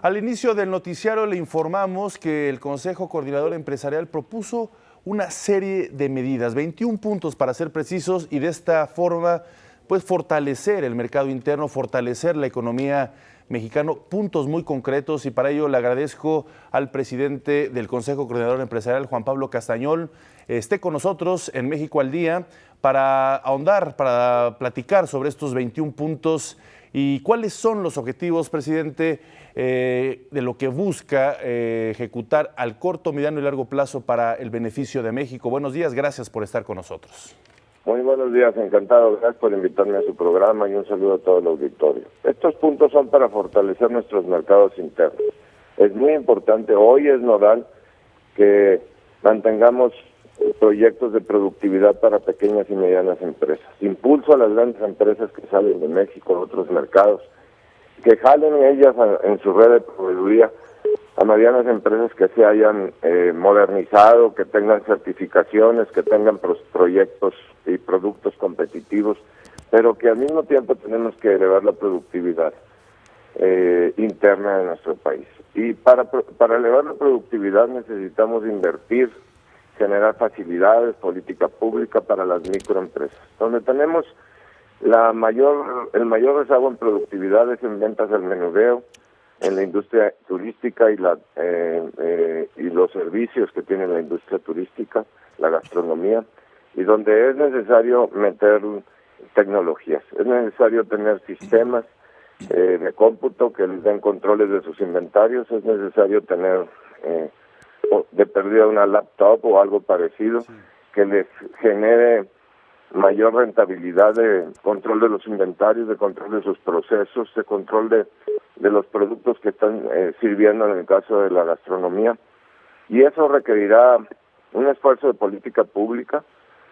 Al inicio del noticiario le informamos que el Consejo Coordinador Empresarial propuso una serie de medidas, 21 puntos para ser precisos, y de esta forma pues fortalecer el mercado interno, fortalecer la economía mexicana, puntos muy concretos, y para ello le agradezco al presidente del Consejo Coordinador Empresarial, Juan Pablo Castañón, esté con nosotros en México al Día para ahondar, para platicar sobre estos 21 puntos y cuáles son los objetivos, presidente, de lo que busca ejecutar al corto, mediano y largo plazo para el beneficio de México. Buenos días, gracias por estar con nosotros. Muy buenos días, encantado, gracias por invitarme a su programa y un saludo a todo el auditorio. Estos puntos son para fortalecer nuestros mercados internos. Es muy importante, hoy es nodal que mantengamos proyectos de productividad para pequeñas y medianas empresas. Impulso a las grandes empresas que salen de México a otros mercados, que jalen ellas en su red de proveeduría a medianas empresas que se hayan modernizado, que tengan certificaciones, que tengan proyectos y productos competitivos, pero que al mismo tiempo tenemos que elevar la productividad interna de nuestro país. Y para elevar la productividad necesitamos invertir, generar facilidades, política pública para las microempresas. Donde tenemos el mayor rezago en productividad es en ventas al menudeo, en la industria turística y los servicios que tiene la industria turística, la gastronomía, y donde es necesario meter tecnologías. Es necesario tener sistemas de cómputo que les den controles de sus inventarios, es necesario tener de perdida una laptop o algo parecido que les genere mayor rentabilidad de control de los inventarios, de control de sus procesos, de control de los productos que están sirviendo en el caso de la gastronomía. Y eso requerirá un esfuerzo de política pública,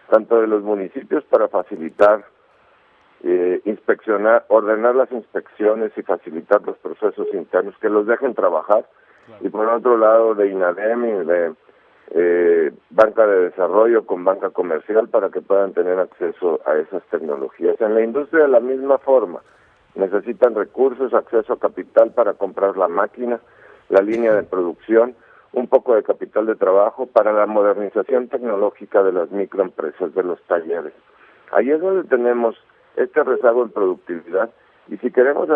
tanto de los municipios para facilitar, inspeccionar, ordenar las inspecciones y facilitar los procesos internos, que los dejen trabajar. Claro. Y por otro lado de INADEM y de banca de desarrollo con banca comercial para que puedan tener acceso a esas tecnologías. En la industria de la misma forma, necesitan recursos, acceso a capital para comprar la máquina, la línea de producción, un poco de capital de trabajo para la modernización tecnológica de las microempresas, de los talleres. Ahí es donde tenemos este rezago en productividad, y si queremos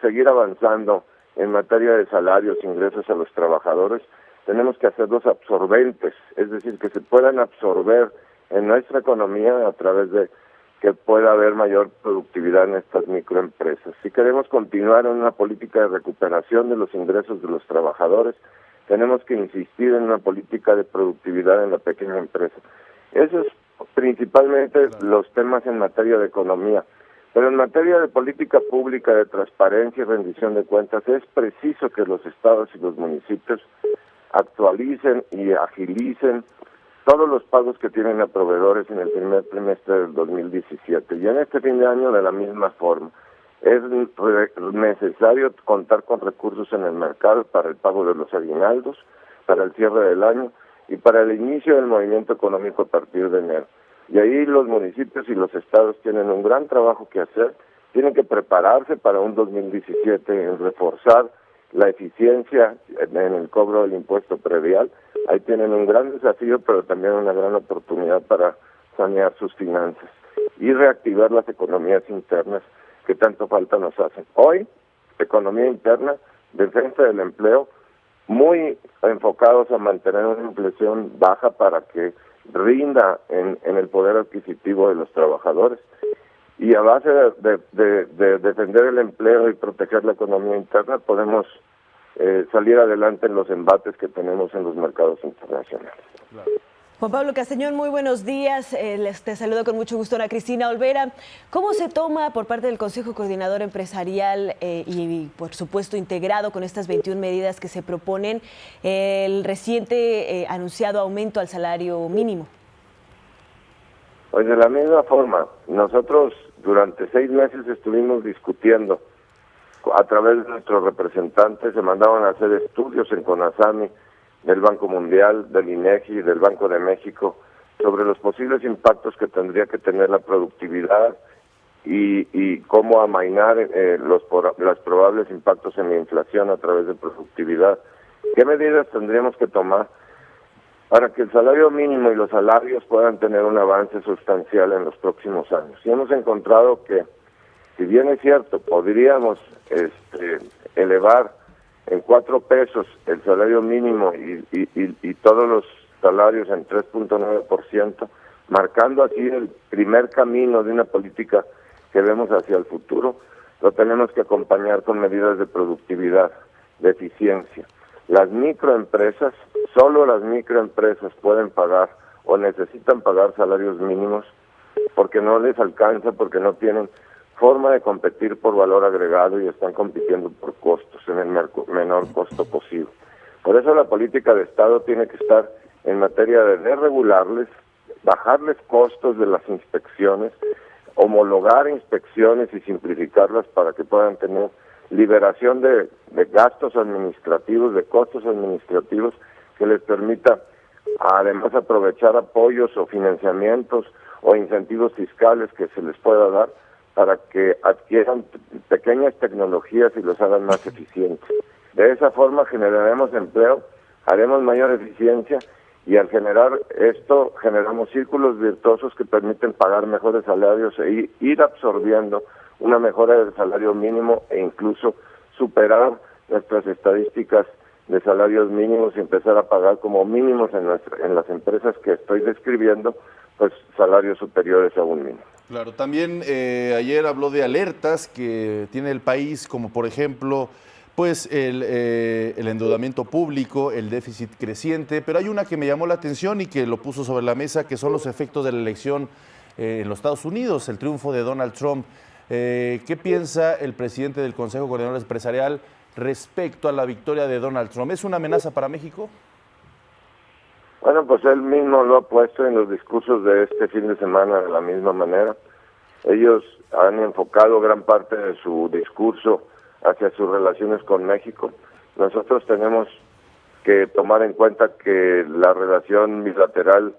seguir avanzando en materia de salarios, ingresos a los trabajadores, tenemos que hacerlos absorbentes, es decir, que se puedan absorber en nuestra economía a través de que pueda haber mayor productividad en estas microempresas. Si queremos continuar en una política de recuperación de los ingresos de los trabajadores, tenemos que insistir en una política de productividad en la pequeña empresa. Esos principalmente los temas en materia de economía. Pero en materia de política pública, de transparencia y rendición de cuentas, es preciso que los estados y los municipios actualicen y agilicen todos los pagos que tienen a proveedores en el primer trimestre del 2017. Y en este fin de año de la misma forma. Es necesario contar con recursos en el mercado para el pago de los aguinaldos, para el cierre del año y para el inicio del movimiento económico a partir de enero. Y ahí los municipios y los estados tienen un gran trabajo que hacer, tienen que prepararse para un 2017 en reforzar la eficiencia en el cobro del impuesto predial. Ahí tienen un gran desafío, pero también una gran oportunidad para sanear sus finanzas y reactivar las economías internas que tanto falta nos hacen. Hoy, economía interna, defensa del empleo, muy enfocados a mantener una inflación baja para que rinda en el poder adquisitivo de los trabajadores. Y a base de defender el empleo y proteger la economía interna, podemos salir adelante en los embates que tenemos en los mercados internacionales. Claro. Juan Pablo Castañón, muy buenos días. Te saludo con mucho gusto Ana Cristina Olvera. ¿Cómo se toma por parte del Consejo Coordinador Empresarial y, por supuesto, integrado con estas 21 medidas que se proponen, el reciente anunciado aumento al salario mínimo? Pues de la misma forma, nosotros durante 6 meses estuvimos discutiendo a través de nuestros representantes, se mandaban a hacer estudios en CONASAMI, del Banco Mundial, del INEGI, del Banco de México, sobre los posibles impactos que tendría que tener la productividad y cómo amainar los probables impactos en la inflación a través de productividad. ¿Qué medidas tendríamos que tomar para que el salario mínimo y los salarios puedan tener un avance sustancial en los próximos años? Y hemos encontrado que, si bien es cierto, podríamos elevar en 4 pesos el salario mínimo y todos los salarios en 3.9%, marcando así el primer camino de una política que vemos hacia el futuro, lo tenemos que acompañar con medidas de productividad, de eficiencia. Las microempresas, solo las microempresas pueden pagar o necesitan pagar salarios mínimos porque no les alcanza, porque no tienen forma de competir por valor agregado y están compitiendo por costos en el menor costo posible. Por eso la política de Estado tiene que estar en materia de desregularles, bajarles costos de las inspecciones, homologar inspecciones y simplificarlas para que puedan tener liberación de gastos administrativos, de costos administrativos que les permita además aprovechar apoyos o financiamientos o incentivos fiscales que se les pueda dar para que adquieran pequeñas tecnologías y los hagan más eficientes. De esa forma generaremos empleo, haremos mayor eficiencia y al generar esto generamos círculos virtuosos que permiten pagar mejores salarios e ir absorbiendo una mejora del salario mínimo e incluso superar nuestras estadísticas de salarios mínimos y empezar a pagar como mínimos en las empresas que estoy describiendo, pues salarios superiores a un mínimo. Claro, también ayer habló de alertas que tiene el país, como por ejemplo, pues el endeudamiento público, el déficit creciente, pero hay una que me llamó la atención y que lo puso sobre la mesa, que son los efectos de la elección en los Estados Unidos, el triunfo de Donald Trump. ¿Qué piensa el presidente del Consejo Coordinador Empresarial respecto a la victoria de Donald Trump? ¿Es una amenaza para México? Bueno, pues él mismo lo ha puesto en los discursos de este fin de semana de la misma manera. Ellos han enfocado gran parte de su discurso hacia sus relaciones con México. Nosotros tenemos que tomar en cuenta que la relación bilateral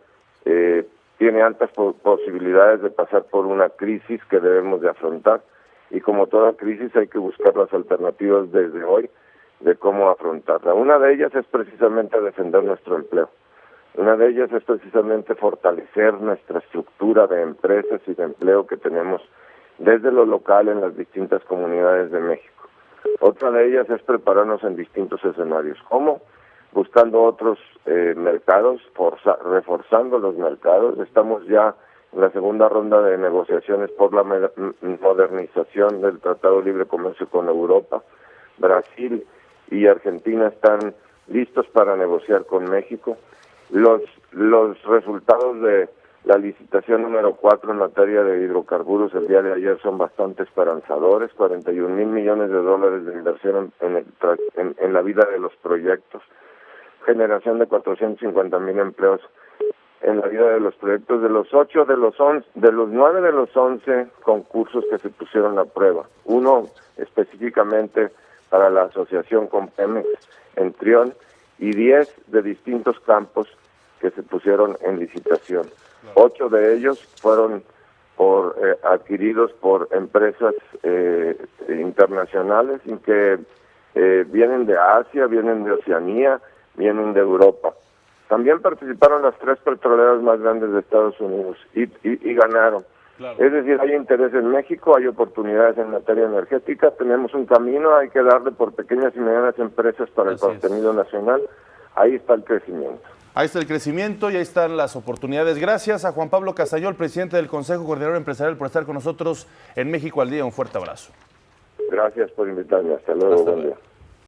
tiene altas posibilidades de pasar por una crisis que debemos de afrontar, y como toda crisis hay que buscar las alternativas desde hoy de cómo afrontarla. Una de ellas es precisamente defender nuestro empleo. Una de ellas es precisamente fortalecer nuestra estructura de empresas y de empleo que tenemos desde lo local en las distintas comunidades de México. Otra de ellas es prepararnos en distintos escenarios. ¿Cómo? Buscando otros mercados, reforzando los mercados. Estamos ya en la segunda ronda de negociaciones por la modernización del Tratado de Libre Comercio con Europa. Brasil y Argentina están listos para negociar con México. Los resultados de la licitación número 4 en materia de hidrocarburos el día de ayer son bastante esperanzadores, 41,000 millones de dólares de inversión en la vida de los proyectos, generación de 450,000 empleos en la vida de los proyectos, de los 9 de los 11 concursos que se pusieron a prueba, uno específicamente para la asociación con Pemex en Trión, y 10 de distintos campos que se pusieron en licitación. 8 de ellos fueron adquiridos por empresas internacionales y que vienen de Asia, vienen de Oceanía, vienen de Europa. También participaron las 3 petroleras más grandes de Estados Unidos y ganaron. Claro. Es decir, hay interés en México, hay oportunidades en materia energética, tenemos un camino, hay que darle por pequeñas y medianas empresas para el contenido nacional. Ahí está el crecimiento. Ahí está el crecimiento y ahí están las oportunidades. Gracias a Juan Pablo Castañón, presidente del Consejo Coordinador Empresarial, por estar con nosotros en México al Día. Un fuerte abrazo. Gracias por invitarme. Hasta luego. Buen día.